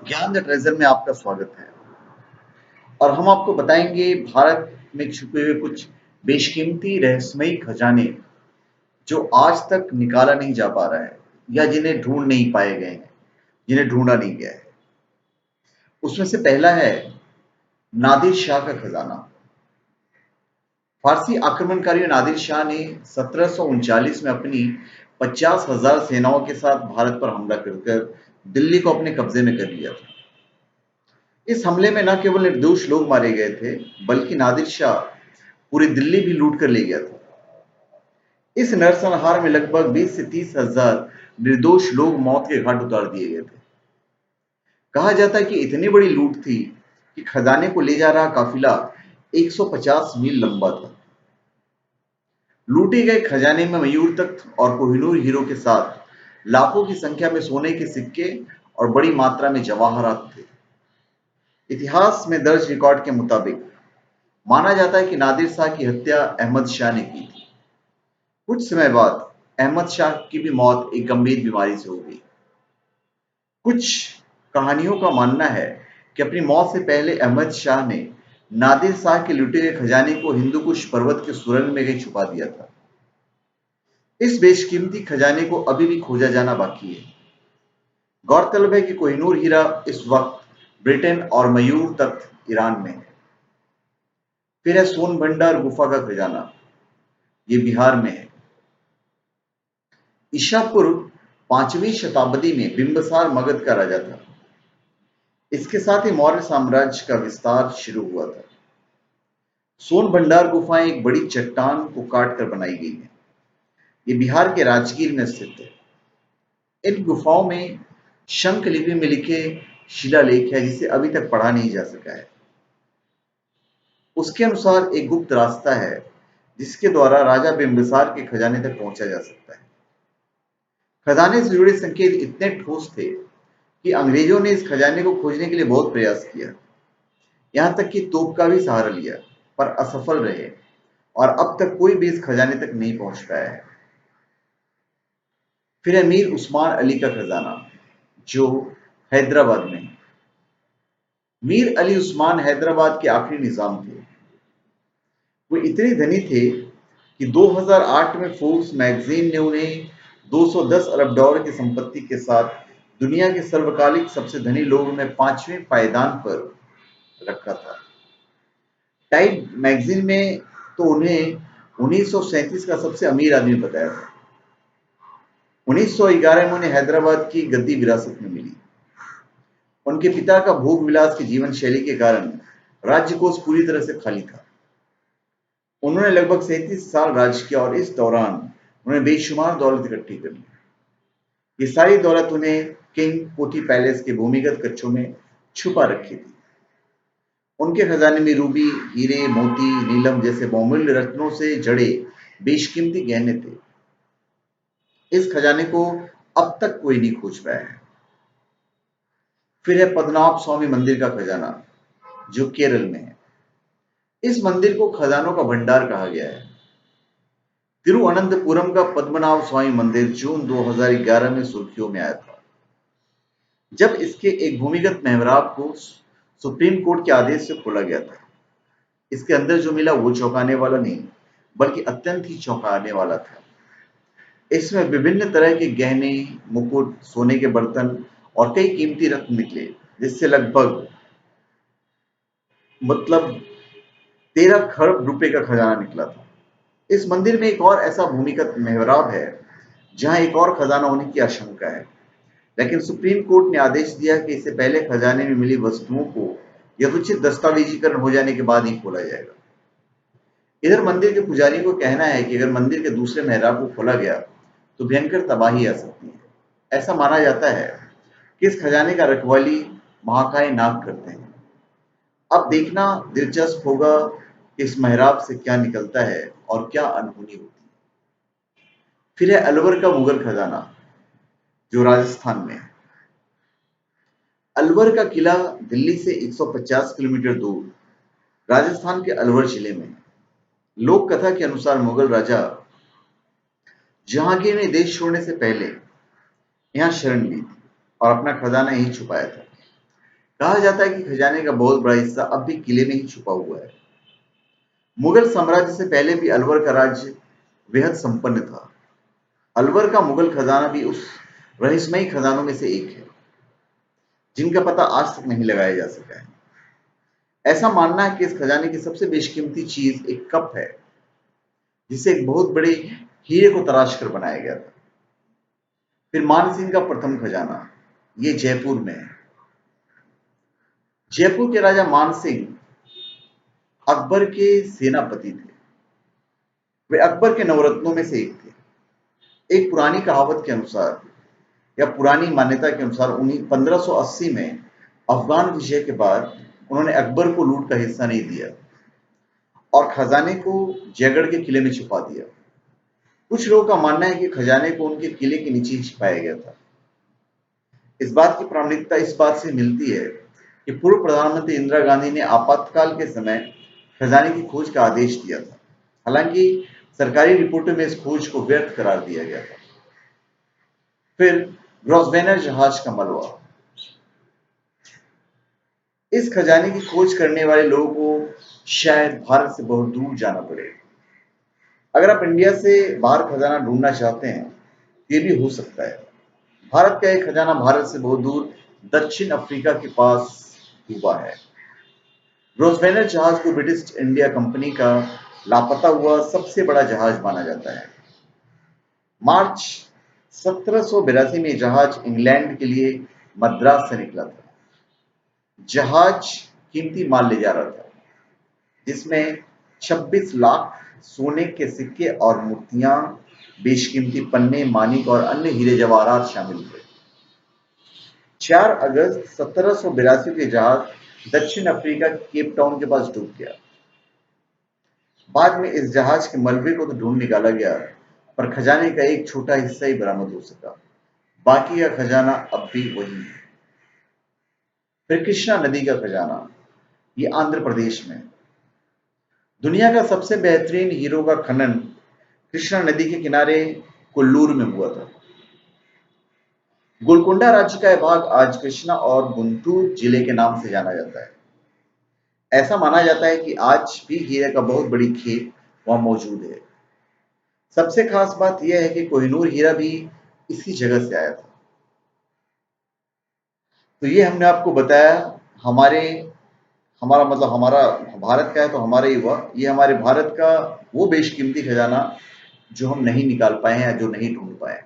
ज्ञान the treasure में आपका स्वागत है और हम आपको बताएंगे भारत में छुपे हुए कुछ बेशकीमती रहस्यमयी खजाने जो आज तक निकाला नहीं जा पा रहा है या जिन्हें ढूंढ नहीं पाए गए हैं, जिन्हें ढूंढा नहीं गया है। उसमें से पहला है नादिर शाह का खजाना। फारसी आक्रमणकारी नादिर शाह ने 1739 में अपनी 50,000 सेनाओं के साथ भारत पर हमला कर दिल्ली को अपने कब्जे में कर लिया था। इस हमले में न केवल निर्दोष लोग मारे गए थे, बल्कि नादिर शाह पूरी दिल्ली भी लूट कर ले गया था। इस नरसंहार में लगभग 20 से 30,000 निर्दोष लोग मौत के घाट उतार दिए गए थे। कहा जाता है कि इतनी बड़ी लूट थी कि खजाने को ले जा रहा काफिला 150 मील लंबा था। लूटे गए खजाने में मयूर तख्त और कोहिनूर हीरो के साथ लाखों की संख्या में सोने के सिक्के और बड़ी मात्रा में जवाहरात थे। इतिहास में दर्ज रिकॉर्ड के मुताबिक माना जाता है कि नादिर शाह की हत्या अहमद शाह ने की थी। कुछ समय बाद अहमद शाह की भी मौत एक गंभीर बीमारी से हो गई। कुछ कहानियों का मानना है कि अपनी मौत से पहले अहमद शाह ने नादिर शाह के लुटे हुए खजाने को हिंदुकुश पर्वत के सुरंग में कहीं छुपा दिया था। इस बेशकीमती खजाने को अभी भी खोजा जाना बाकी है। गौरतलब है कि कोहिनूर हीरा इस वक्त ब्रिटेन और मयूर तख्त ईरान में है। फिर है सोनभंडार गुफा का खजाना, ये बिहार में है। ईसा पूर्व 5वीं शताब्दी में बिंबिसार मगध का राजा था। इसके साथ ही मौर्य साम्राज्य का विस्तार शुरू हुआ था। सोनभंडार गुफाएं एक बड़ी चट्टान को काट कर बनाई गई हैं। ये बिहार के राजगीर में स्थित है। इन गुफाओं में शंख लिपि में लिखे शिलालेख है जिसे अभी तक पढ़ा नहीं जा सका है। उसके अनुसार एक गुप्त रास्ता है जिसके द्वारा राजा बिंबिसार के खजाने तक पहुंचा जा सकता है। खजाने से जुड़े संकेत इतने ठोस थे कि अंग्रेजों ने इस खजाने को खोजने के लिए बहुत प्रयास किया, यहां तक कि तोप का भी सहारा लिया, पर असफल रहे और अब तक कोई भी इस खजाने तक नहीं पहुंच पाया है। फिर है मीर उस्मान अली का खजाना, जो हैदराबाद में है। मीर अली उस्मान हैदराबाद के आखिरी निजाम थे। वो इतने धनी थे कि 2008 में फोर्ब्स मैगजीन ने उन्हें 210 अरब डॉलर की संपत्ति के साथ दुनिया के सर्वकालिक सबसे धनी लोगों में 5वें पायदान पर रखा था। टाइम मैगजीन में तो उन्हें 1937 का सबसे अमीर आदमी बताया था। 1911 में उन्हें हैदराबाद की गद्दी विरासत में मिली। उनके पिता का भोग विलास की जीवन शैली के कारण राज्य कोष पूरी तरह से खाली था। उन्होंने लगभग 37 साल राज किया और इस दौरान उन्होंने बेशुमार दौलत इकट्ठी कर ली। ये सारी दौलत उन्हें किंग कोठी पैलेस के भूमिगत कक्षों में छुपा रखी थी। उनके खजाने में रूबी, हीरे, मोती, नीलम जैसे बहुमूल्य रत्नों से जड़े बेशकीमती गहने थे। इस खजाने को अब तक कोई नहीं खोज पाया है। फिर है पद्मनाभ स्वामी मंदिर का खजाना, जो केरल में है। इस मंदिर को खजानों का भंडार कहा गया है। तिरुवनंतपुरम का पद्मनाभ स्वामी मंदिर जून 2011 में सुर्खियों में आया था, जब इसके एक भूमिगत मेहराब को सुप्रीम कोर्ट के आदेश से खोला गया था। इसके अंदर जो मिला वो चौंकाने वाला नहीं, बल्कि अत्यंत ही चौंकाने वाला था। इसमें विभिन्न तरह के गहने, मुकुट, सोने के बर्तन और कई कीमती रत्न निकले, जिससे लगभग 13 खरब रुपए का खजाना निकला था। इस मंदिर में एक और ऐसा भूमिगत मेहराब है जहां एक और खजाना होने की आशंका है, लेकिन सुप्रीम कोर्ट ने आदेश दिया कि इससे पहले खजाने में मिली वस्तुओं को यथोचित दस्तावेजीकरण हो जाने के बाद ही खोला जाएगा। इधर मंदिर के पुजारी को कहना है कि अगर मंदिर के दूसरे मेहराब को खोला गया तो भयंकर तबाही आ सकती है। ऐसा माना जाता है कि इस खजाने का रखवाली महाकाय नाग करते हैं। अब देखना दिलचस्प होगा कि इस मेहराब से क्या निकलता है और क्या अनहोनी होती है। फिर है अलवर का मुगल खजाना, जो राजस्थान में है। अलवर का किला दिल्ली से 150 किलोमीटर दूर राजस्थान के अलवर जिले में है। लोक कथा के अनुसार मुगल राजा जहांगीर ने देश छोड़ने से पहले यहाँ शरण ली थी और अपना खजाना यहीं छुपाया था। कहा जाता है कि खजाने का बहुत बड़ा हिस्सा अब भी किले में ही छुपा हुआ है। मुगल साम्राज्य से पहले भी अलवर का राज्य बेहद संपन्न था। अलवर का मुगल खजाना भी उस रहस्यमयी खजानों में से एक है, जिनका पता आज तक नहीं लगाया जा सका है। ऐसा मानना है कि इस खजाने की सबसे बेशकीमती चीज एक कप है, जिसे एक बहुत बड़े हीरे को तराश कर बनाया गया था। फिर मानसिंह का प्रथम खजाना, ये जयपुर में है। जयपुर के राजा मानसिंह अकबर के सेनापति थे। वे अकबर के नवरत्नों में से एक थे। एक पुरानी कहावत के अनुसार या पुरानी मान्यता के अनुसार 1580 में अफगान विजय के बाद उन्होंने अकबर को लूट का हिस्सा नहीं दिया और खजाने को जयगढ़ के किले में छुपा दिया। कुछ लोगों का मानना है कि खजाने को उनके किले के नीचे ही छिपाया गया था। इस बात की प्रामाणिकता इस बात से मिलती है कि पूर्व प्रधानमंत्री इंदिरा गांधी ने आपातकाल के समय खजाने की खोज का आदेश दिया था। हालांकि सरकारी रिपोर्टों में इस खोज को व्यर्थ करार दिया गया था। फिर ग्रॉसवेनर जहाज का मलबा। इस खजाने की खोज करने वाले लोगों को शायद भारत से बहुत दूर जाना पड़े। अगर आप इंडिया से बाहर खजाना ढूंढना चाहते हैं तो ये भी हो सकता है। भारत का एक खजाना भारत से बहुत दूर दक्षिण अफ्रीका के पास डूबा है। ग्रॉसवेनर जहाज को ब्रिटिश इंडिया कंपनी का लापता हुआ सबसे बड़ा जहाज माना जाता है। मार्च 1782 में जहाज इंग्लैंड के लिए मद्रास से निकला था। जहाज कीमती माल ले जा रहा था, जिसमें 26 लाख सोने के सिक्के और मूर्तियां, बेशकीमती पन्ने, मानिक और अन्य हीरे जवाहरात शामिल थे। 4 अगस्त 1782 के जहाज दक्षिण अफ्रीका के केप टाउन के पास डूब गया। बाद में इस जहाज के मलबे को तो ढूंढ निकाला गया, पर खजाने का एक छोटा हिस्सा ही बरामद हो सका। बाकी का खजाना अब भी वही है। फिर कृष्णा नदी का खजाना, ये आंध्र प्रदेश में। दुनिया का सबसे बेहतरीन हीरो का खनन कृष्णा नदी के किनारे कोल्लूर में हुआ था। गोलकोंडा राज्य का यह भाग आज कृष्णा और गुंटूर जिले के नाम से जाना जाता है। ऐसा माना जाता है कि आज भी हीरे का बहुत बड़ी खेत वहां मौजूद है। सबसे खास बात यह है कि कोहिनूर हीरा भी इसी जगह से आया था। तो ये हमने आपको बताया। हमारे हमारा मतलब हमारा भारत का है तो हमारा ही हुआ। ये हमारे भारत का वो बेशकीमती खजाना जो हम नहीं निकाल पाए हैं या जो नहीं ढूंढ पाए।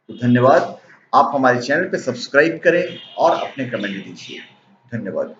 तो धन्यवाद। आप हमारे चैनल पे सब्सक्राइब करें और अपने कमेंट दीजिए। धन्यवाद।